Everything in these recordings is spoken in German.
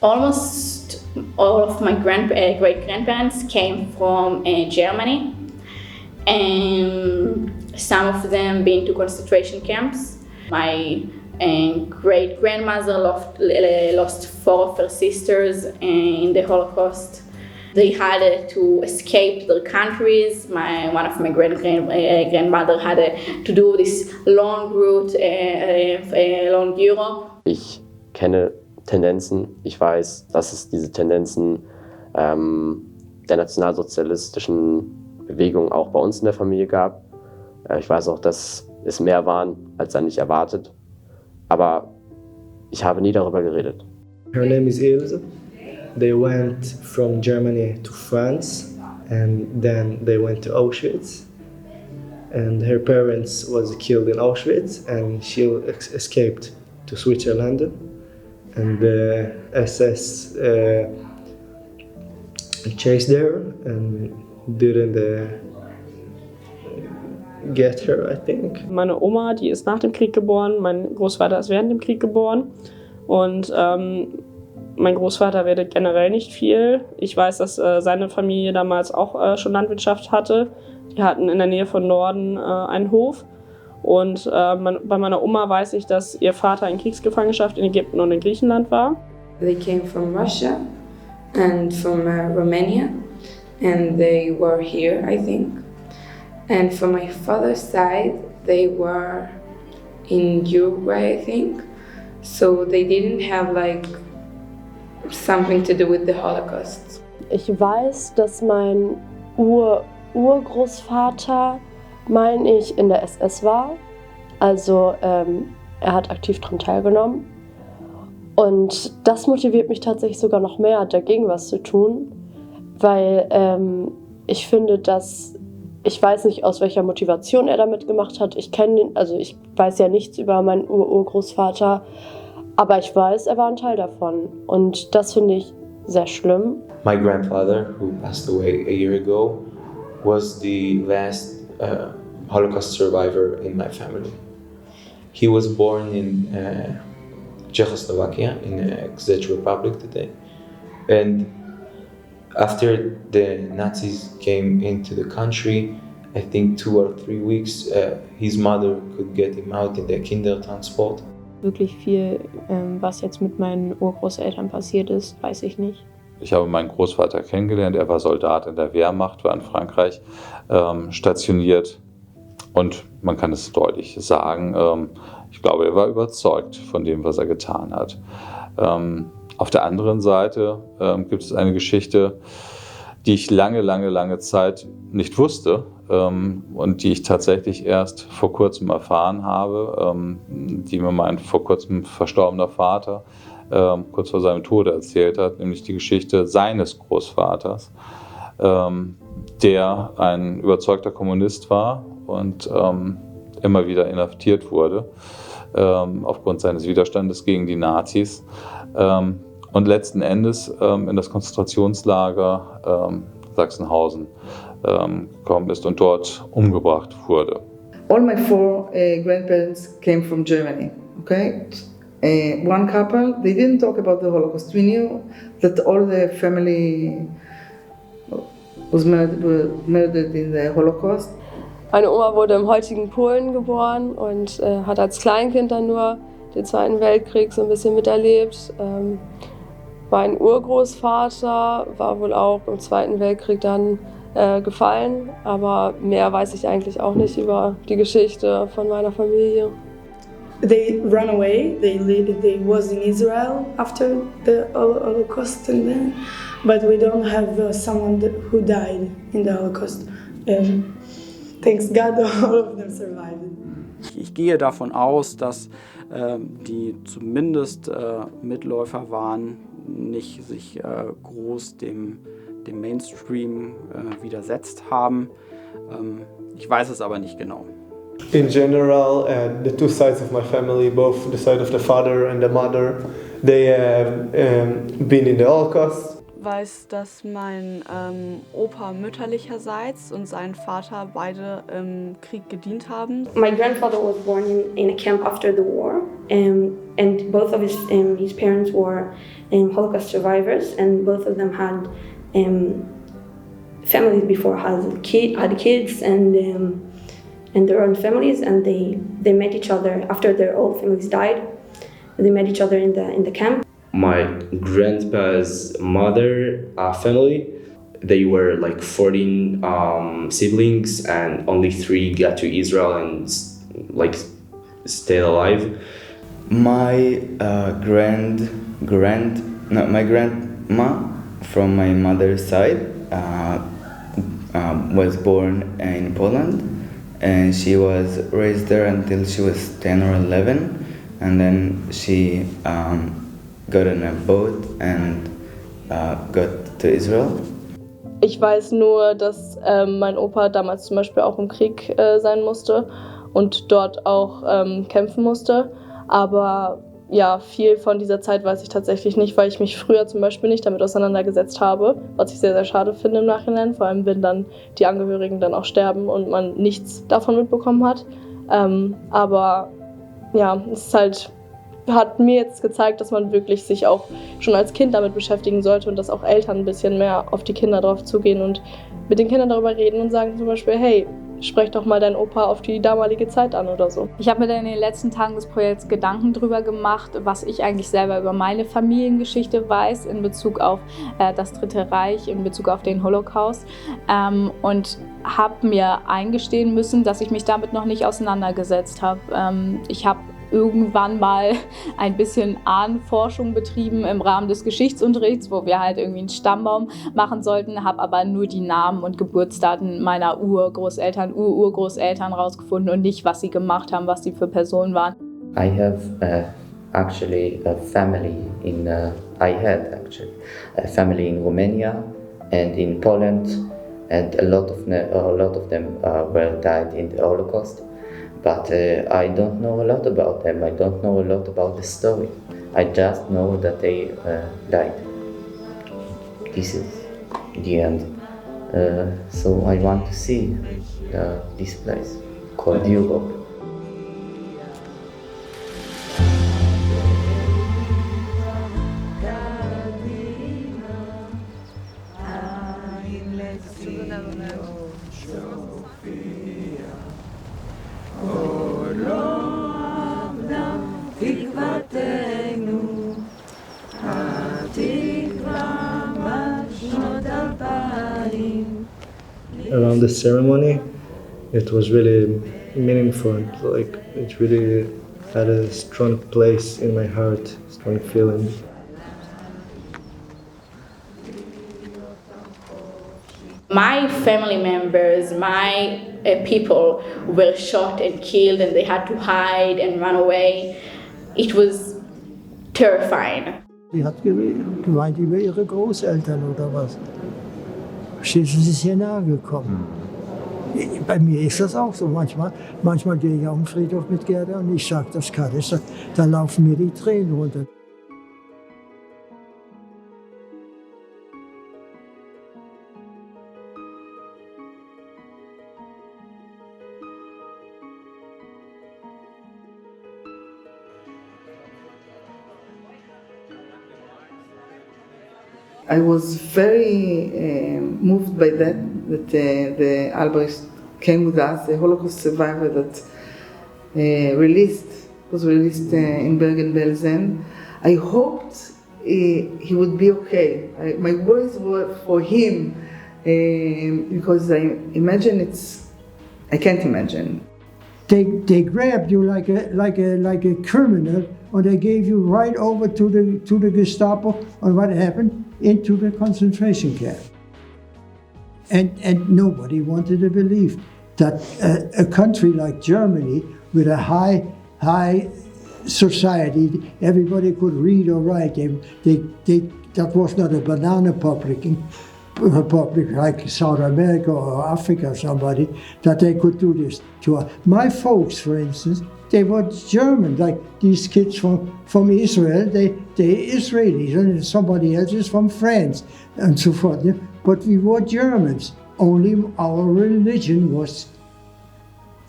Almost all of my great-grandparents came from Germany, and some of them been to concentration camps. My great-grandmother lost 4 of her sisters in the Holocaust. They had to escape their countries. One of my grandmother had to do this long route along Europe. Ich kenne Tendenzen. Ich weiß, dass es diese Tendenzen der nationalsozialistischen Bewegung auch bei uns in der Familie gab. Ich weiß auch, dass es mehr waren, als eigentlich erwartet. Aber ich habe nie darüber geredet. Her name is Ilse. They went from Germany to France and then they went to Auschwitz. And her parents was killed in Auschwitz and she escaped to Switzerland. And the SS chased her and didn't get her, I think. Meine Oma, die ist nach dem Krieg geboren, mein Großvater ist während dem Krieg geboren und mein Großvater redet generell nicht viel. Ich weiß, dass seine Familie damals auch schon Landwirtschaft hatte. Die hatten in der Nähe von Norden einen Hof. Und bei meiner Oma weiß ich, dass ihr Vater in Kriegsgefangenschaft in Ägypten und in Griechenland war. They came from Russia and from Romania and they were here, I think. And from my father's side, they were in Uruguay, I think. So they didn't have like something to do with the Holocaust. Ich weiß, dass mein Urgroßvater, meine ich, in der SS war. Also er hat aktiv daran teilgenommen. Und das motiviert mich tatsächlich sogar noch mehr, dagegen was zu tun. Weil ich finde, dass ich weiß nicht, aus welcher Motivation er damit gemacht hat. Ich weiß ja nichts über meinen Urgroßvater, aber ich weiß, er war ein Teil davon. Und das finde ich sehr schlimm. My grandfather, who passed away a year ago, was the last Holocaust survivor in my family. He was born in Czechoslovakia, in the Czech Republic today. And after the Nazis came into the country, I think 2 or 3 weeks, his mother could get him out in the Kindertransport. Wirklich viel, was jetzt mit meinen Urgroßeltern passiert ist, weiß ich nicht. Ich habe meinen Großvater kennengelernt, er war Soldat in der Wehrmacht, war in Frankreich stationiert und man kann es deutlich sagen, ich glaube, er war überzeugt von dem, was er getan hat. Auf der anderen Seite gibt es eine Geschichte, die ich lange Zeit nicht wusste und die ich tatsächlich erst vor kurzem erfahren habe, die mir mein vor kurzem verstorbener Vater kurz vor seinem Tode erzählt hat, nämlich die Geschichte seines Großvaters, der ein überzeugter Kommunist war und immer wieder inhaftiert wurde aufgrund seines Widerstandes gegen die Nazis und letzten Endes in das Konzentrationslager Sachsenhausen gekommen ist und dort umgebracht wurde. All my 4 grandparents came from Germany, okay? One couple, they didn't talk about the Holocaust. We knew that all the family was murdered in the Holocaust. Meine Oma wurde im heutigen Polen geboren und hat als Kleinkind dann nur den Zweiten Weltkrieg so ein bisschen miterlebt. Mein Urgroßvater war wohl auch im Zweiten Weltkrieg dann gefallen, aber mehr weiß ich eigentlich auch nicht über die Geschichte von meiner Familie. They ran away. They was in Israel after the Holocaust, and then, but we don't have someone who died in the Holocaust. Thanks God, all of them survived. Ich gehe davon aus, dass die zumindest Mitläufer waren, nicht sich groß dem Mainstream widersetzt haben. Ich weiß es aber nicht genau. In general, the 2 sides of my family, both the side of the father and the mother, they have been in the Holocaust. Ich weiß, dass mein Opa mütterlicherseits und sein Vater beide im Krieg gedient haben. My grandfather was born in a camp after the war. and both of his parents were Holocaust survivors, and both of them had families before, had kids and their own families, and they met each other after their old families died. They met each other in the camp. My grandpa's mother family, they were like 14 siblings, and only 3 got to Israel and like stayed alive. My my grandma from my mother's side was born in Poland, and she was raised there until she was 10 or 11, and then she got on a boat and got to Israel. Ich weiß nur, dass mein Opa damals zum Beispiel auch im Krieg sein musste und dort auch kämpfen musste. Aber ja, viel von dieser Zeit weiß ich tatsächlich nicht, weil ich mich früher zum Beispiel nicht damit auseinandergesetzt habe, was ich sehr, sehr schade finde im Nachhinein, vor allem wenn dann die Angehörigen dann auch sterben und man nichts davon mitbekommen hat. Aber ja, es ist halt, hat mir jetzt gezeigt, dass man wirklich sich auch schon als Kind damit beschäftigen sollte und dass auch Eltern ein bisschen mehr auf die Kinder drauf zugehen und mit den Kindern darüber reden und sagen zum Beispiel, hey, sprech doch mal deinen Opa auf die damalige Zeit an oder so. Ich habe mir dann in den letzten Tagen des Projekts Gedanken darüber gemacht, was ich eigentlich selber über meine Familiengeschichte weiß in Bezug auf das Dritte Reich, in Bezug auf den Holocaust und habe mir eingestehen müssen, dass ich mich damit noch nicht auseinandergesetzt habe. Ich habe irgendwann mal ein bisschen Ahnenforschung betrieben im Rahmen des Geschichtsunterrichts, wo wir halt irgendwie einen Stammbaum machen sollten, habe aber nur die Namen und Geburtsdaten meiner Urgroßeltern, Urgroßeltern rausgefunden und nicht, was sie gemacht haben, was sie für Personen waren. I have actually a family in I had actually a family in Romania and in Poland, and a lot of them were died in the Holocaust. But I don't know a lot about them. I don't know a lot about the story. I just know that they died. This is the end. So I want to see this place called Europe. Around the ceremony, it was really meaningful. Like it really had a strong place in my heart, strong feeling. My family members, my people were shot and killed, and they had to hide and run away. It was terrifying. Sie hat gemeint über ihre Großeltern oder was. Schließlich ist hier nahe gekommen. Bei mir ist das auch so. Manchmal gehe ich auf den Friedhof mit Gerda und ich sage, das kann ich. Da laufen mir die Tränen runter. I was very moved by that the Albrecht came with us, the Holocaust survivor that was released in Bergen-Belsen. I hoped he would be okay. My words were for him because I can't imagine. They grabbed you like a criminal, and they gave you right over to the Gestapo. And what happened? Into the concentration camp. And nobody wanted to believe that a country like Germany, with a high society, everybody could read or write. That was not a banana republic like South America or Africa or somebody, that they could do this to us. My folks, for instance, they were German, like these kids from Israel, they're Israelis, and somebody else is from France, and so forth. Yeah? But we were Germans, only our religion was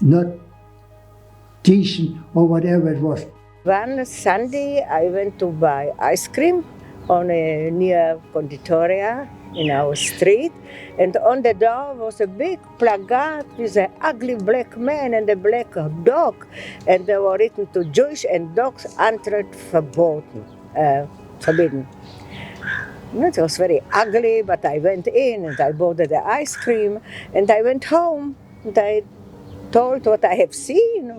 not decent or whatever it was. One Sunday I went to buy ice cream on a near conditoria in our street, and on the door was a big placard with an ugly black man and a black dog, and they were written to Jewish and dogs Eintritt verboten, forbidden. It was very ugly, but I went in and I bought the ice cream, and I went home and I told what I have seen,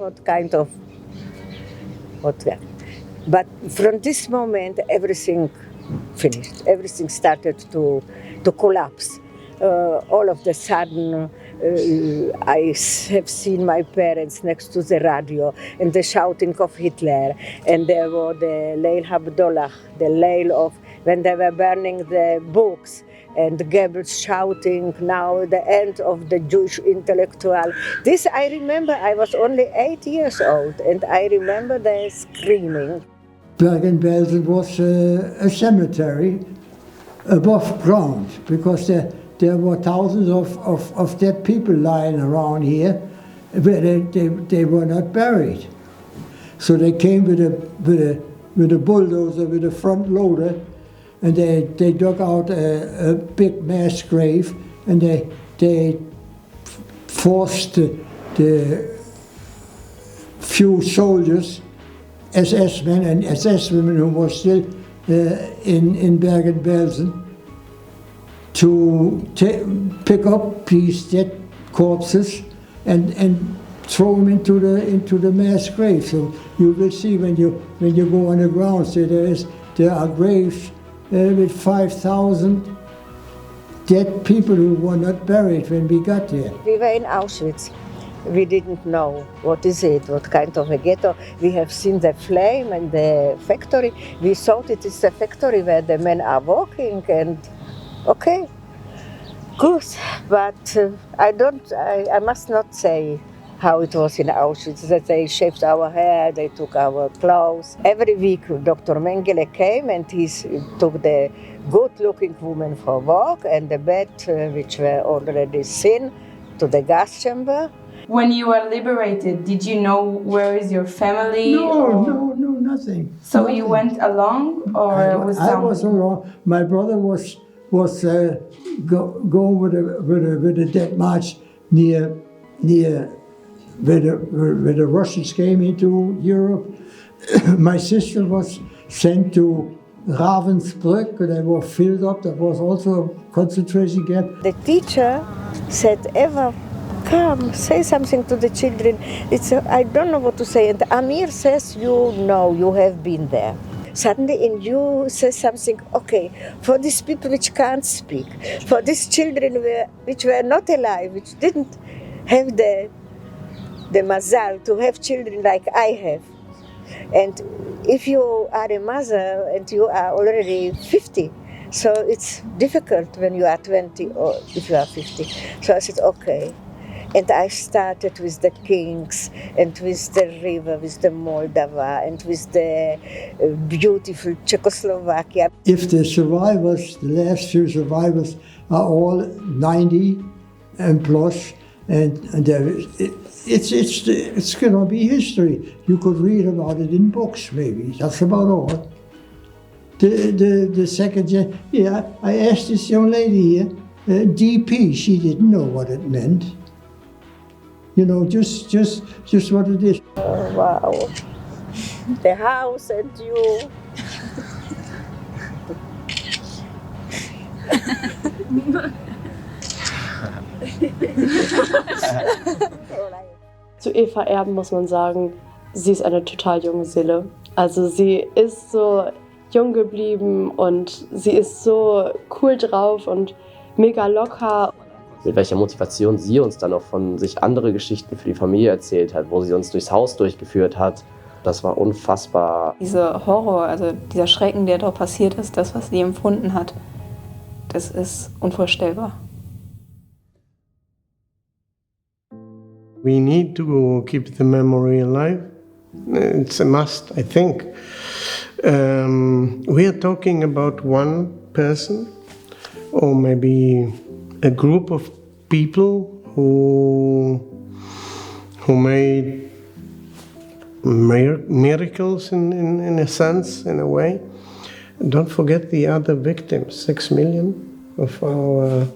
but from this moment everything finished. Everything started to collapse. All of a sudden, I have seen my parents next to the radio and the shouting of Hitler, and there were the Leil Havdalah, the Leil of when they were burning the books, and Goebbels shouting, now the end of the Jewish intellectual. This I remember, I was only 8 years old, and I remember the screaming. Bergen-Belsen was a cemetery above ground, because there were thousands of dead people lying around here, but they were not buried. So they came with a bulldozer, with a front loader, and they dug out a big mass grave, and they forced the few soldiers, SS men and SS women who were still in Bergen-Belsen, to pick up these dead corpses and throw them into the mass grave. So you will see when you go on the ground, so there are graves with 5,000 dead people who were not buried when we got there. We were in Auschwitz. We didn't know what is it, what kind of a ghetto. We have seen the flame and the factory. We thought it is a factory where the men are working, and okay, good. But I must not say how it was in Auschwitz, that they shaved our hair, they took our clothes. Every week Dr. Mengele came and he took the good-looking women for work and the bed, which were already thin, to the gas chamber. When you were liberated, did you know where is your family? No, nothing. So nothing. You went along, or I was along. My brother was going with a dead march near where the Russians came into Europe. My sister was sent to Ravensbrück. They were filled up. That was also a concentration camp. The teacher said, Eva, come, say something to the children. I don't know what to say. And Amir says, you know, you have been there. Suddenly in you says something, okay, for these people which can't speak, for these children which were not alive, which didn't have the mazal to have children like I have. And if you are a mother and you are already 50, so it's difficult when you are 20 or if you are 50. So I said, okay. And I started with the kings and with the river, with the Moldova and with the beautiful Czechoslovakia. If the survivors, the last few survivors, are all 90 and plus, and it's going to be history. You could read about it in books, maybe. That's about all. The second gen, yeah, I asked this young lady here, DP, she didn't know what it meant. You know, just what it is. Oh, wow. The house and you. Zu Eva Erben muss man sagen, sie ist eine total junge Seele. Also sie ist so jung geblieben und sie ist so cool drauf und mega locker. Mit welcher Motivation sie uns dann auch von sich andere Geschichten für die Familie erzählt hat, wo sie uns durchs Haus durchgeführt hat, das war unfassbar. Dieser Horror, also dieser Schrecken, der dort passiert ist, das, was sie empfunden hat, das ist unvorstellbar. We need to keep the memory alive. It's a must, I think. We are talking about one person, or maybe a group of people who made miracles in a sense, in a way. Don't forget the other victims, 6 million of our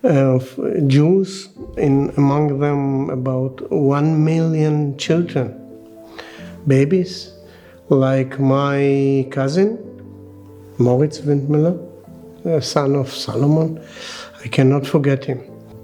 of Jews, among them about 1 million children, babies, like my cousin, Max-Windmüller, son of Solomon. I cannot forget him.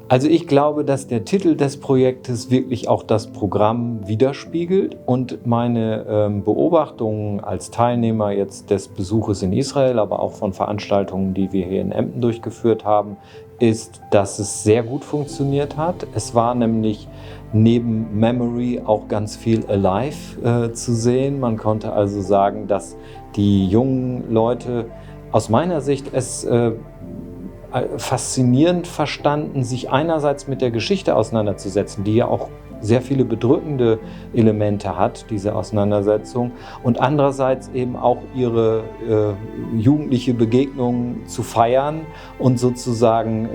Also ich glaube, dass der Titel des Projektes wirklich auch das Programm widerspiegelt und meine Beobachtungen als Teilnehmer jetzt des Besuches in Israel, aber auch von Veranstaltungen, die wir hier in Emden durchgeführt haben, ist, dass es sehr gut funktioniert hat. Es war nämlich neben Memory auch ganz viel Alive zu sehen. Man konnte also sagen, dass die jungen Leute aus meiner Sicht es faszinierend verstanden, sich einerseits mit der Geschichte auseinanderzusetzen, die ja auch sehr viele bedrückende Elemente hat, diese Auseinandersetzung, und andererseits eben auch ihre jugendliche Begegnung zu feiern und sozusagen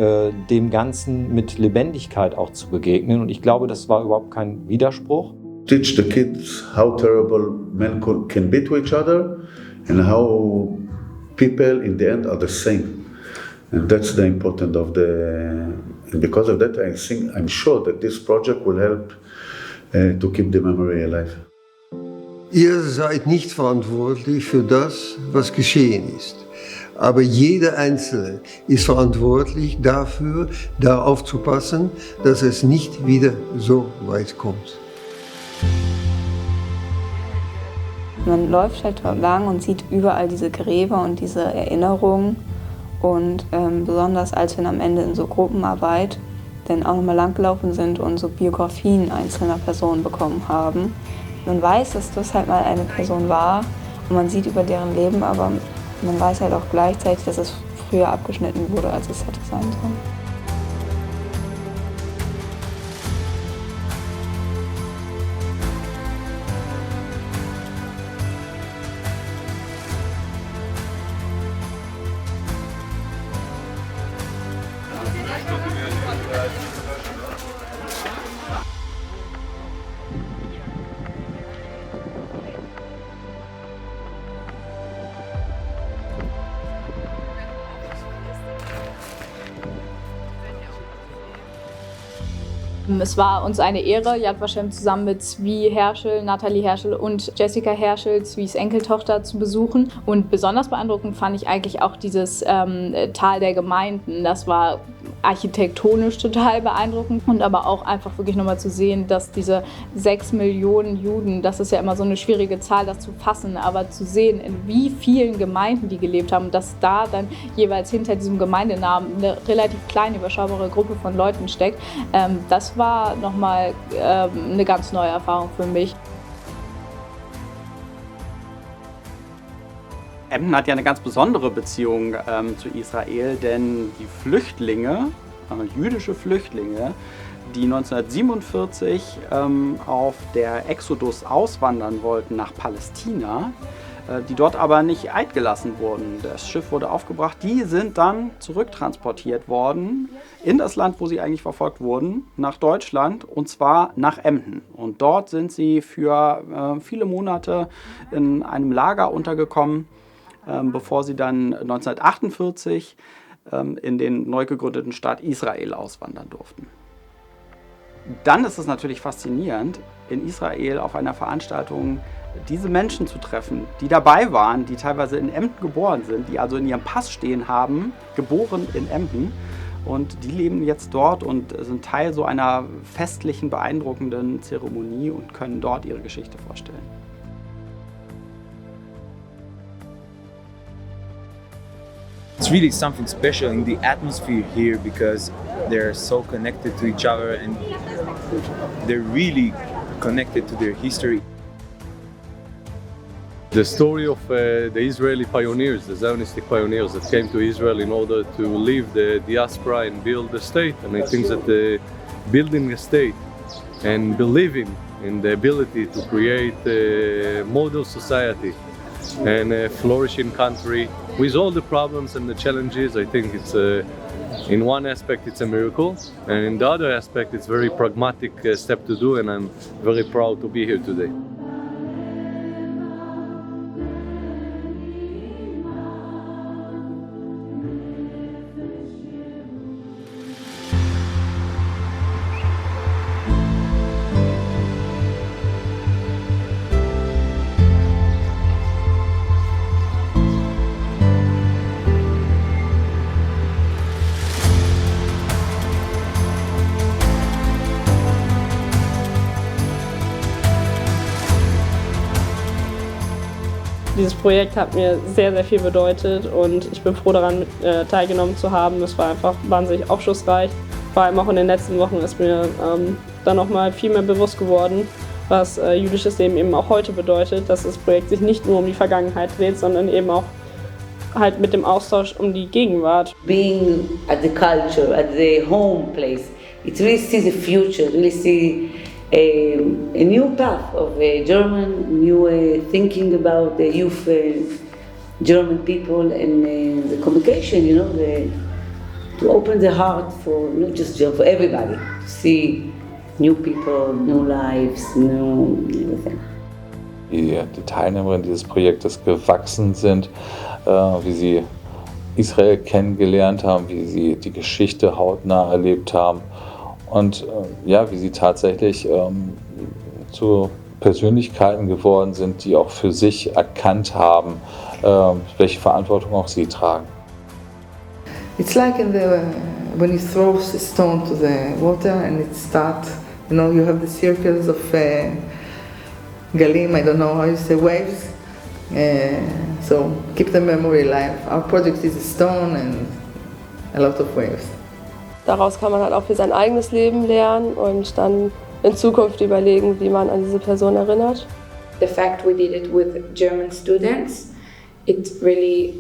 dem Ganzen mit Lebendigkeit auch zu begegnen. Und ich glaube, das war überhaupt kein Widerspruch. Teach the kids how terrible men can be to each other and how people in the end are the same. And that's the important of and because of that, I'm sure that this project will help to keep the memory alive. Ihr seid nicht verantwortlich für das, was geschehen ist. Aber jeder Einzelne ist verantwortlich dafür, da aufzupassen, dass es nicht wieder so weit kommt. Man läuft halt dort lang und sieht überall diese Gräber und diese Erinnerungen. Und besonders als wir dann am Ende in so Gruppenarbeit dann auch nochmal langgelaufen sind und so Biografien einzelner Personen bekommen haben. Man weiß, dass das halt mal eine Person war und man sieht über deren Leben, aber man weiß halt auch gleichzeitig, dass es früher abgeschnitten wurde, als es hätte sein sollen. Es war uns eine Ehre, Yad Vashem zusammen mit Zvi Herschel, Nathalie Herschel und Jessica Herschel, Zvis Enkeltochter, zu besuchen. Und besonders beeindruckend fand ich eigentlich auch dieses Tal der Gemeinden. Das war architektonisch total beeindruckend und aber auch einfach wirklich nochmal zu sehen, dass diese 6 Millionen Juden, das ist ja immer so eine schwierige Zahl, das zu fassen, aber zu sehen, in wie vielen Gemeinden die gelebt haben, dass da dann jeweils hinter diesem Gemeindenamen eine relativ kleine, überschaubare Gruppe von Leuten steckt, das war nochmal eine ganz neue Erfahrung für mich. Emden hat ja eine ganz besondere Beziehung zu Israel, denn die Flüchtlinge, jüdische Flüchtlinge, die 1947 auf der Exodus auswandern wollten nach Palästina, die dort aber nicht eingelassen wurden. Das Schiff wurde aufgebracht, die sind dann zurücktransportiert worden in das Land, wo sie eigentlich verfolgt wurden, nach Deutschland, und zwar nach Emden. Und dort sind sie für viele Monate in einem Lager untergekommen, bevor sie dann 1948 in den neu gegründeten Staat Israel auswandern durften. Dann ist es natürlich faszinierend, in Israel auf einer Veranstaltung diese Menschen zu treffen, die dabei waren, die teilweise in Emden geboren sind, die also in ihrem Pass stehen haben, geboren in Emden, und die leben jetzt dort und sind Teil so einer festlichen, beeindruckenden Zeremonie und können dort ihre Geschichte vorstellen. It's really something special in the atmosphere here because they're so connected to each other and they're really connected to their history. The story of the Israeli pioneers, the Zionistic pioneers that came to Israel in order to leave the diaspora and build a state. And I think that building a state and believing in the ability to create a model society and a flourishing country with all the problems and the challenges. I think it's in one aspect it's a miracle, and in the other aspect it's a very pragmatic step to do, and I'm very proud to be here today. Dieses Projekt hat mir sehr, sehr viel bedeutet und ich bin froh daran, teilgenommen zu haben. Es war einfach wahnsinnig aufschlussreich. Vor allem auch in den letzten Wochen ist mir dann nochmal viel mehr bewusst geworden, was jüdisches Leben eben auch heute bedeutet, dass das Projekt sich nicht nur um die Vergangenheit dreht, sondern eben auch halt mit dem Austausch um die Gegenwart. Being at the culture, at the home place, it really sees the future, really see a new path of German, new thinking about the youth, German people, and the communication, you know, to open the heart for not just German, for everybody, to see new people, new lives, new everything. Wie die Teilnehmerinnen dieses Projektes gewachsen sind, wie sie Israel kennengelernt haben, wie sie die Geschichte hautnah erlebt haben. Und ja, wie sie tatsächlich zu Persönlichkeiten geworden sind, die auch für sich erkannt haben, welche Verantwortung auch sie tragen. It's like when you throw a stone to the water and it starts, you know, you have the circles of galim, I don't know how you say, waves. So keep the memory alive. Our project is a stone and a lot of waves. Daraus kann man halt auch für sein eigenes Leben lernen und dann in Zukunft überlegen, wie man an diese Person erinnert. The fact we did it with German students, it really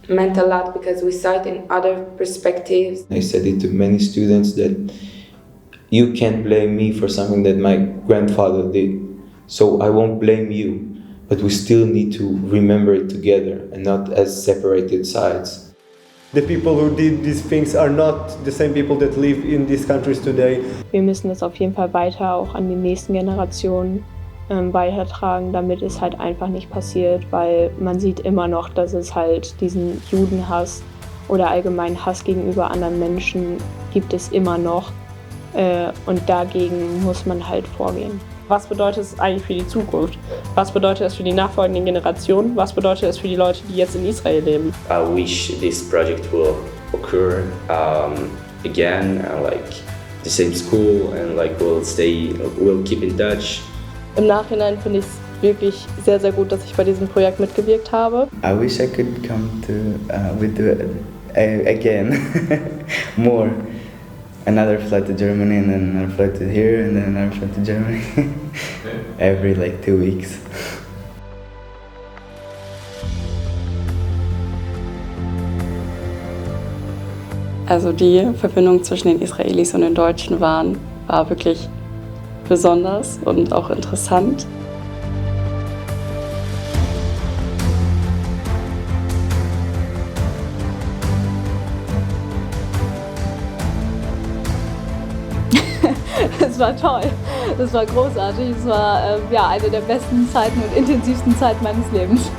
meant a lot because we saw it in other perspectives. I said it to many students that you can't blame me for something that my grandfather did, so I won't blame you, but we still need to remember it together and not as separated sides. The people who did these things are not the same people that live in these countries today. Wir müssen das auf jeden Fall weiter auch an die nächsten Generationen weitertragen, damit es halt einfach nicht passiert, weil man sieht immer noch, dass es halt diesen Judenhass oder allgemeinen Hass gegenüber anderen Menschen gibt es immer noch und dagegen muss man halt vorgehen. Was bedeutet es eigentlich für die Zukunft? Was bedeutet es für die nachfolgenden Generationen? Was bedeutet es für die Leute, die jetzt in Israel leben? I wish this project will occur again, like the same school, and like we'll keep in touch. Im Nachhinein finde ich es wirklich sehr, sehr gut, dass ich bei diesem Projekt mitgewirkt habe. I wish I could come to with again more. Another flight to Germany and then another flight to here and then another flight to Germany every like 2 weeks. Also die Verbindung zwischen den Israelis und den Deutschen war wirklich besonders und auch interessant. Es war toll, es war großartig, es war ja, eine der besten Zeiten und intensivsten Zeiten meines Lebens.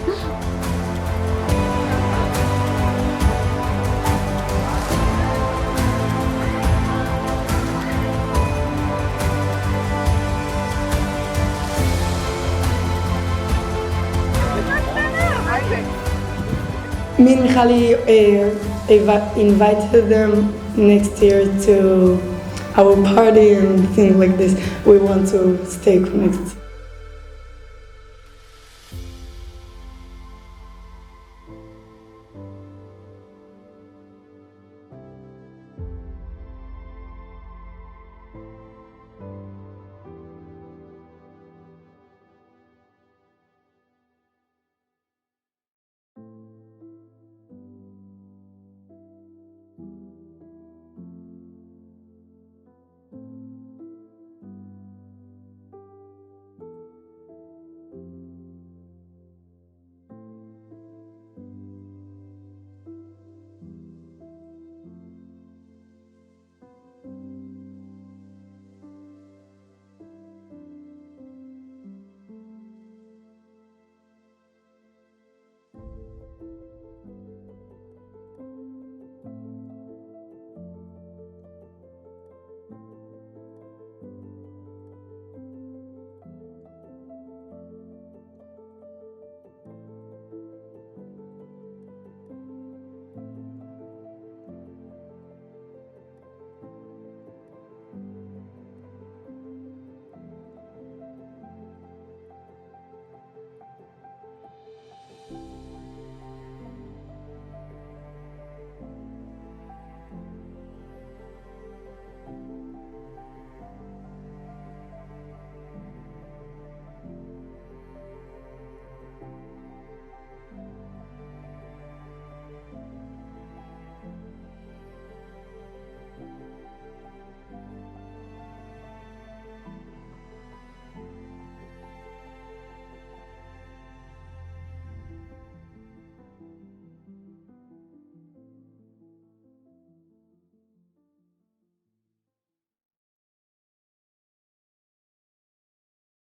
Me and Michali invited them next year to our party and things like this. We want to stay connected.